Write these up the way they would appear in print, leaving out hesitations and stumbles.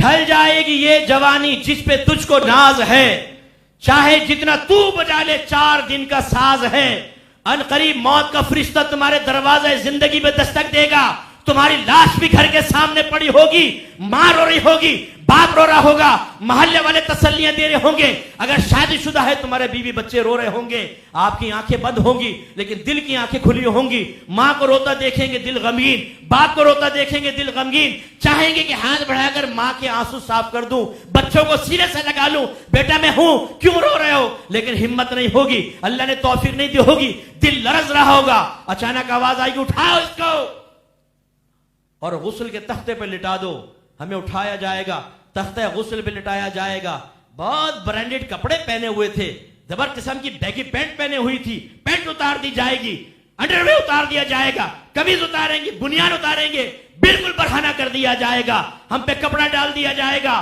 ڈھل جائے گی یہ جوانی جس پہ تجھ کو ناز ہے، چاہے جتنا تو بجا لے 4 دن کا ساز ہے، ان قریب موت کا فرشتہ تمہارے دروازے زندگی میں دستک دے گا، تمہاری لاش بھی گھر کے سامنے پڑی ہوگی، ماں رو رہی ہوگی، باپ رو رہا ہوگا، محلے والے تسلیاں دے رہے ہوں گے، اگر شادی شدہ ہے تمہارے بیوی بچے رو رہے ہوں گے، آپ کی آنکھیں بند ہوں گی لیکن دل کی آنکھیں کھلی ہوں گی، ماں کو روتا دیکھیں گے دل غمگین، باپ کو روتا دیکھیں گے دل غمگین، چاہیں گے کہ ہاتھ بڑھا کر ماں کے آنسو صاف کر دوں، بچوں کو سینے سے لگا لوں، بیٹا میں ہوں کیوں رو رہے ہو، لیکن ہمت نہیں ہوگی، اللہ نے توفیق نہیں دی ہوگی، دل لرز رہا ہوگا، اچانک آواز آئے گی اٹھاؤ اس کو اور غسل کے تختے پہ لٹا دو، ہمیں اٹھایا جائے گا، تختہ غسل پہ لٹایا جائے گا، بہت برانڈڈ کپڑے پہنے ہوئے تھے، زبر قسم کی بیگی پینٹ پہنے ہوئی تھی، پینٹ اتار دی جائے گی، انڈرویئر اتار دیا جائے گا، قمیض اتاریں گے، بنیان اتاریں گے، بالکل برہنہ کر دیا جائے گا، ہم پہ کپڑا ڈال دیا جائے گا،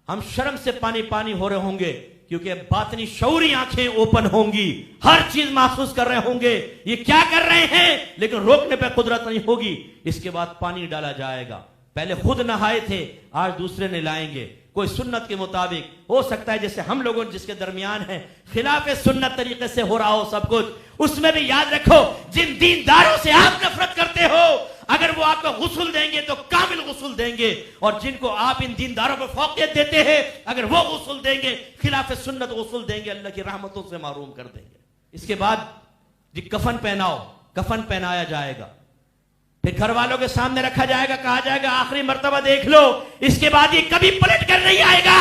ہم شرم سے پانی پانی ہو رہے ہوں گے کیونکہ باطنی شعوری آنکھیں اوپن ہوں گی، ہر چیز محسوس کر رہے ہوں گے، یہ کیا کر رہے ہیں لیکن روکنے پہ قدرت نہیں ہوگی، اس کے بعد پانی ڈالا جائے گا، پہلے خود نہائے تھے آج دوسرے نہلائیں گے، کوئی سنت کے مطابق ہو سکتا ہے جیسے ہم لوگوں جس کے درمیان ہیں خلاف سنت طریقے سے ہو رہا ہو سب کچھ، اس میں بھی یاد رکھو جن دینداروں سے آپ نفرت کرتے ہو اگر وہ آپ کو غسل دیں گے تو کامل غسل دیں گے، اور جن کو آپ ان دینداروں پر فوقیت دیتے ہیں اگر وہ غسل دیں گے خلاف سنت غسل دیں گے اللہ کی رحمتوں سے محروم کر دیں گے۔ اس کے بعد جی کفن پہناؤ، کفن پہنایا جائے گا، پھر گھر والوں کے سامنے رکھا جائے گا، کہا جائے گا آخری مرتبہ دیکھ لو، اس کے بعد یہ کبھی پلٹ کر نہیں آئے گا،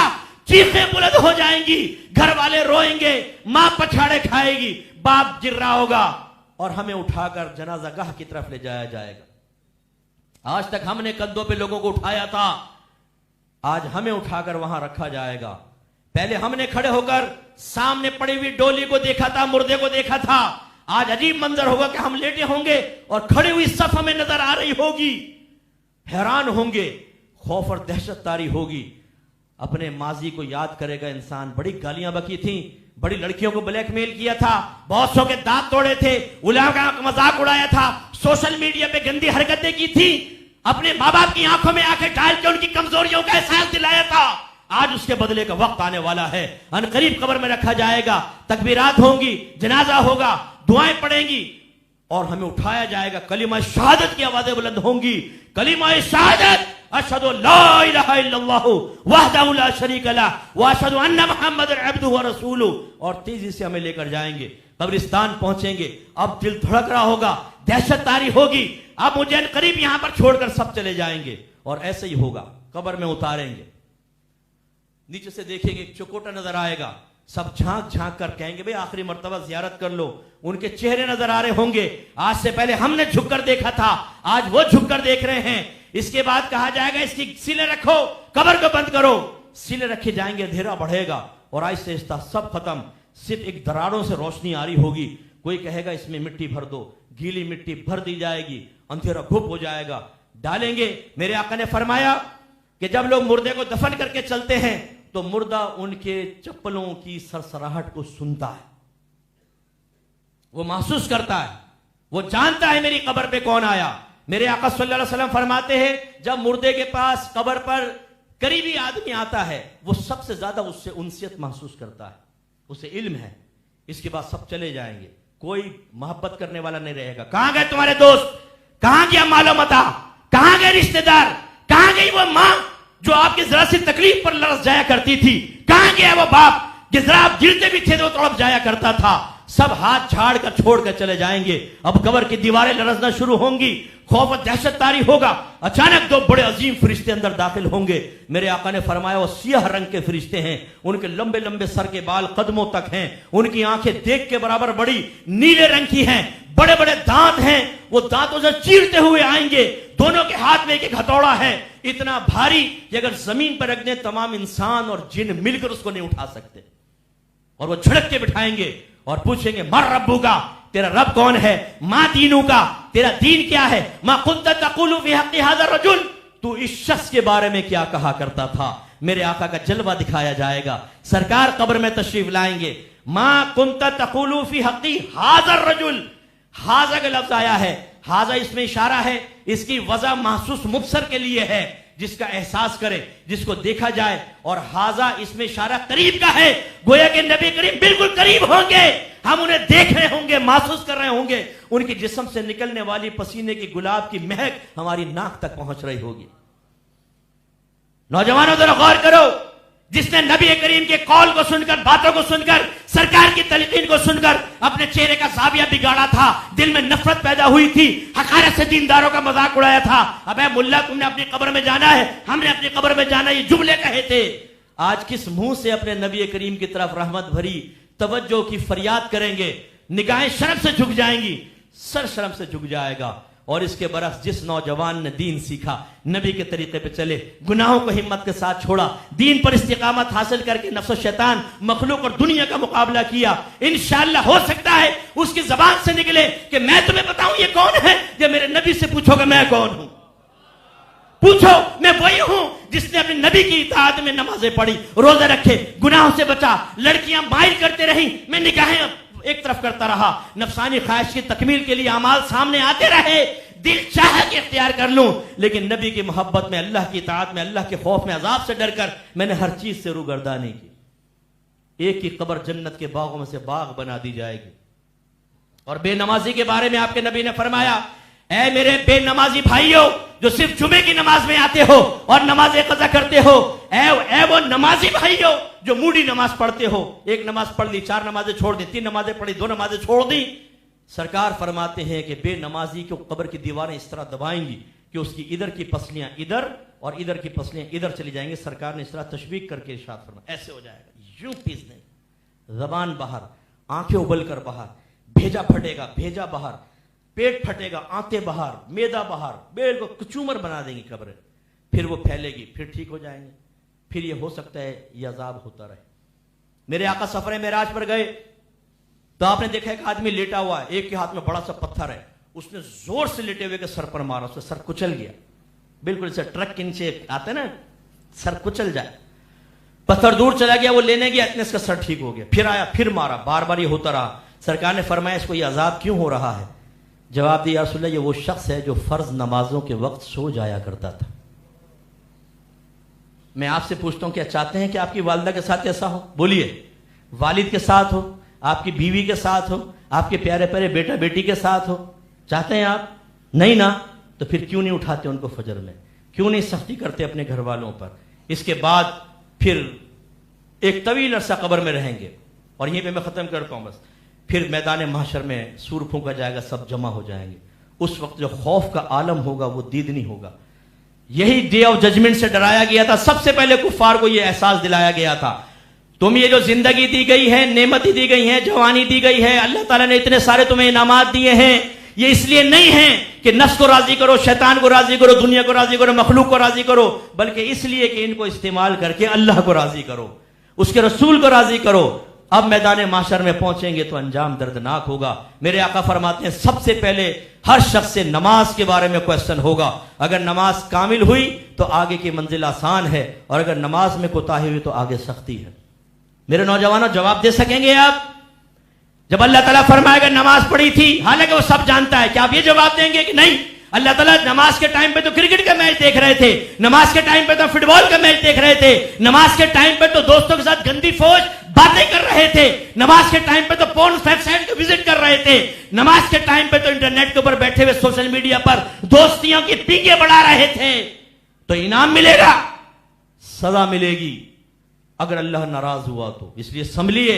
چیخیں بلند ہو جائیں گی، گھر والے روئیں گے، ماں پچھاڑے کھائے گی، باپ گر رہا ہوگا، اور ہمیں اٹھا کر جنازہ گاہ کی طرف لے جایا جائے گا۔ آج تک ہم نے کندھوں پہ لوگوں کو اٹھایا تھا، آج ہمیں اٹھا کر وہاں رکھا جائے گا۔ پہلے ہم نے کھڑے ہو کر سامنے پڑی ہوئی ڈولی کو دیکھا تھا، مردے کو دیکھا تھا، آج عجیب منظر ہوگا کہ ہم لیٹے ہوں گے اور کھڑی ہوئی صف ہمیں نظر آ رہی ہوگی، حیران ہوں گے، خوف اور دہشت طاری ہوگی۔ اپنے ماضی کو یاد کرے گا انسان، بڑی گالیاں بکی تھیں، بڑی لڑکیوں کو بلیک میل کیا تھا، بہت سو کے دانت توڑے تھے، علماء کا مذاق اڑایا تھا، سوشل میڈیا پہ گندی حرکتیں کی تھی، اپنے ماں باپ کی آنکھوں میں آنکھیں ڈال کے ان کی کمزوریوں کا احساس دلایا تھا، آج اس کے بدلے کا وقت آنے والا ہے، ان قریب قبر میں رکھا جائے گا، تکبیرات ہوں گی، جنازہ ہوگا، دعائیں پڑھیں گی اور ہمیں اٹھایا جائے گا، کلمہ شہادت کی آوازیں بلند ہوں گی، کلمہ شہادت اشہد لا الہ الا اللہ وحدہ لا شریک لہ واشہد ان محمد عبدہ ورسولہ، اور تیزی سے ہمیں لے کر جائیں گے، قبرستان پہنچیں گے، اب دل دھڑک رہا ہوگا، دہشت طاری ہوگی، اب مجھے ان قریب یہاں پر چھوڑ کر سب چلے جائیں گے، اور ایسے ہی ہوگا، قبر میں اتاریں گے، نیچے سے دیکھیں گے ایک چکوٹا نظر آئے گا، سب جھانک جھانک کر کہیں گے بھئی آخری مرتبہ زیارت کر لو، ان کے چہرے نظر آ رہے ہوں گے، آج سے پہلے ہم نے جھک کر دیکھا تھا، آج وہ جھک کر دیکھ رہے ہیں، اس کے بعد کہا جائے گا اس کی سیلیں رکھو، قبر کو بند کرو، سیلیں رکھے جائیں گے، اندھیرا بڑھے گا اور آہستہ آہستہ سب ختم، صرف ایک دراڑوں سے روشنی آ رہی ہوگی، کوئی کہے گا اس میں مٹی بھر دو، گیلی مٹی بھر دی جائے گی، اندھیرا گھپ ہو جائے گا، ڈالیں گے۔ میرے آقا نے فرمایا کہ جب لوگ مردے کو دفن کر کے چلتے ہیں تو مردہ ان کے چپلوں کی سرسراہٹ کو سنتا ہے، وہ محسوس کرتا ہے، وہ جانتا ہے میری قبر پہ کون آیا۔ میرے آقا صلی اللہ علیہ وسلم فرماتے ہیں جب مردے کے پاس قبر پر قریبی آدمی آتا ہے وہ سب سے زیادہ اس سے انسیت محسوس کرتا ہے، اسے علم ہے، اس کے بعد سب چلے جائیں گے، کوئی محبت کرنے والا نہیں رہے گا۔ کہاں گئے تمہارے دوست، کہاں گیا مال و متا، کہاں گئے رشتہ دار، کہاں گئی وہ ماں جو آپ کی ذرا سی تکلیف پر لرز جایا کرتی تھی، کہاں گیا وہ باپ کہ ذرا آپ گرتے بھی تھے تو تڑپ جایا کرتا تھا، سب ہاتھ جھاڑ کر چھوڑ کر چلے جائیں گے۔ اب قبر کی دیواریں لرزنا شروع ہوں گی، خوف و دہشت طاری ہوگا، اچانک دو بڑے عظیم فرشتے اندر داخل ہوں گے۔ میرے آقا نے فرمایا وہ سیاہ رنگ کے فرشتے ہیں، ان کے لمبے لمبے سر کے بال قدموں تک ہیں، ان کی آنکھیں دیکھ کے برابر بڑی نیلے رنگ کی ہیں، بڑے بڑے دانت ہیں، وہ دانتوں سے چیرتے ہوئے آئیں گے، دونوں کے ہاتھ میں ایک ہتھوڑا ہے، اتنا بھاری کہ اگر زمین پر رکھ دیں تمام انسان اور جن مل کر اس کو نہیں اٹھا سکتے، اور وہ جھڑک کے بٹھائیں گے اور پوچھیں گے مر ربو کا، تیرا رب کون ہے، ما دینو کا، تیرا دین کیا ہے، ما کنت تقول فی حق ھذا الرجل، تو اس شخص کے بارے میں کیا کہا کرتا تھا۔ میرے آقا کا جلوہ دکھایا جائے گا، سرکار قبر میں تشریف لائیں گے، ما کنت تقول فی حق ھذا الرجل، ھذا کا لفظ آیا ہے، ھذا اس میں اشارہ ہے، اس کی وضع محسوس مبصر کے لیے ہے، جس کا احساس کرے، جس کو دیکھا جائے. اور حاضہ اس میں اشارہ قریب کا ہے، گویا کہ نبی کریم بالکل قریب ہوں گے، ہم انہیں دیکھ رہے ہوں گے، محسوس کر رہے ہوں گے، ان کے جسم سے نکلنے والی پسینے کی گلاب کی مہک ہماری ناک تک پہنچ رہی ہوگی. نوجوانوں ذرا غور کرو، جس نے نبی کریم کے قول کو سن کر، باتوں کو سن کر، سرکار کی تلقین کو سن کر اپنے چہرے کا زاویہ بگاڑا تھا، دل میں نفرت پیدا ہوئی تھی، حقارت سے دینداروں کا مذاق اڑایا تھا، اب اے ملا تم نے اپنی قبر میں جانا ہے، ہم نے اپنی قبر میں جانا ہے، یہ جملے کہے تھے. آج کس منہ سے اپنے نبی کریم کی طرف رحمت بھری توجہ کی فریاد کریں گے؟ نگاہیں شرم سے جھک جائیں گی، سر شرم سے جھک جائے گا. اور اس کے برعکس جس نوجوان نے دین سیکھا، نبی کے طریقے پہ چلے، گناہوں کو ہمت کے ساتھ چھوڑا، دین پر استقامت حاصل کر کے نفس و شیطان، مخلوق اور دنیا کا مقابلہ کیا، انشاءاللہ ہو سکتا ہے اس کی زبان سے نکلے کہ میں تمہیں بتاؤں یہ کون ہے. جب میرے نبی سے پوچھو کہ میں کون ہوں، پوچھو میں وہی ہوں جس نے اپنے نبی کی اطاعت میں نمازیں پڑھی، روزے رکھے، گناہوں سے بچا، لڑکیاں مائل کرتے رہیں، میں نگاہیں ایک طرف کرتا رہا، نفسانی خواہش کی تکمیل کے لیے اعمال سامنے آتے رہے، دل چاہا کہ اختیار کر لوں، لیکن نبی کی محبت میں، اللہ کی اطاعت میں، اللہ کے خوف میں، عذاب سے ڈر کر میں نے ہر چیز سے روگردانی کی. ایک کی قبر جنت کے باغوں میں سے باغ بنا دی جائے گی. اور بے نمازی کے بارے میں آپ کے نبی نے فرمایا، اے میرے بے نمازی بھائیوں جو صرف جمعے کی نماز میں آتے ہو اور نماز قضا کرتے ہو، اے وہ نمازی بھائیوں جو موڈی نماز پڑھتے ہو، ایک نماز پڑھ لی، 4 نمازیں چھوڑ دی، 3 نمازیں پڑھی، 2 نمازیں چھوڑ دی. سرکار فرماتے ہیں کہ بے نمازی کو قبر کی دیواریں اس طرح دبائیں گی کہ اس کی ادھر کی پسلیاں ادھر اور ادھر کی پسلیاں ادھر چلی جائیں گی. سرکار نے اس طرح تشبیہ کر کے ارشاد فرمایا، ایسے ہو جائے گا، یوں پیسنے، زبان باہر، آنکھیں ابل کر باہر، بھیجا پھٹے گا، بھیجا باہر، پیٹ پھٹے گا، آنتیں باہر، میدا باہر، بالکل کچومر بنا دیں گی قبر. پھر وہ پھیلے گی، پھر ٹھیک ہو جائیں گے. پھر یہ ہو سکتا ہے یہ عذاب ہوتا رہے. میرے آقا سفر معراج پر گئے تو آپ نے دیکھا ایک آدمی لیٹا ہوا ہے، ایک کے ہاتھ میں بڑا سا پتھر ہے، اس نے زور سے لیٹے ہوئے کے سر پر مارا، اس کا سر کچل گیا، بالکل اسے ٹرک کے نیچے آتے نا سر کچل جائے. پتھر دور چلا گیا، وہ لینے گیا، اتنے اس کا سر ٹھیک ہو گیا. پھر آیا، پھر مارا، بار بار یہ ہوتا رہا. سرکار نے فرمایا اس کو یہ عذاب کیوں ہو رہا ہے؟ جواب دیا، یا رسول اللہ یہ وہ شخص ہے جو فرض نمازوں کے وقت سو جایا کرتا تھا. میں آپ سے پوچھتا ہوں کیا چاہتے ہیں کہ آپ کی والدہ کے ساتھ ایسا ہو؟ بولیے. والد کے ساتھ ہو، آپ کی بیوی کے ساتھ ہو، آپ کے پیارے پیارے بیٹا بیٹی کے ساتھ ہو، چاہتے ہیں آپ؟ نہیں نا. تو پھر کیوں نہیں اٹھاتے ان کو فجر میں؟ کیوں نہیں سختی کرتے اپنے گھر والوں پر؟ اس کے بعد پھر ایک طویل عرصہ قبر میں رہیں گے. اور یہیں پہ میں ختم کرتا ہوں بس. پھر میدان محشر میں سور پھونکا جائے گا، سب جمع ہو جائیں گے. اس وقت جو خوف کا عالم ہوگا وہ دیدنی ہوگا. یہی ڈے آف ججمنٹ سے ڈرایا گیا تھا. سب سے پہلے کفار کو یہ احساس دلایا گیا تھا، تم یہ جو زندگی دی گئی ہے، نعمتیں دی گئی ہیں، جوانی دی گئی ہے، اللہ تعالیٰ نے اتنے سارے تمہیں انعامات دیے ہیں، یہ اس لیے نہیں ہیں کہ نفس کو راضی کرو، شیطان کو راضی کرو، دنیا کو راضی کرو، مخلوق کو راضی کرو، بلکہ اس لیے کہ ان کو استعمال کر کے اللہ کو راضی کرو، اس کے رسول کو راضی کرو. اب میدان محشر میں پہنچیں گے تو انجام دردناک ہوگا. میرے آقا فرماتے ہیں سب سے پہلے ہر شخص سے نماز کے بارے میں کوشچن ہوگا. اگر نماز کامل ہوئی تو آگے کی منزل آسان ہے، اور اگر نماز میں کوتاہی ہوئی تو آگے سختی ہے. میرے نوجوانوں جواب دے سکیں گے آپ؟ جب اللہ تعالیٰ فرمائے گا نماز پڑھی تھی، حالانکہ وہ سب جانتا ہے، کیا آپ یہ جواب دیں گے کہ نہیں اللہ تعالیٰ نماز کے ٹائم پہ تو کرکٹ کا میچ دیکھ رہے تھے، نماز کے ٹائم پہ تو فٹ بال کا میچ دیکھ رہے تھے، نماز کے ٹائم پہ تو دوستوں کے ساتھ گندی فوج باتیں کر رہے تھے، نماز کے ٹائم پہ تو پورن ویب سائٹ کو وزٹ کر رہے تھے، نماز کے ٹائم پہ تو انٹرنیٹ کے اوپر بیٹھے ہوئے سوشل میڈیا پر دوستیوں کی پیکیں بڑھا رہے تھے. تو انعام ملے گا، سزا ملے گی اگر اللہ ناراض ہوا تو. اس لیے سنبھلیے.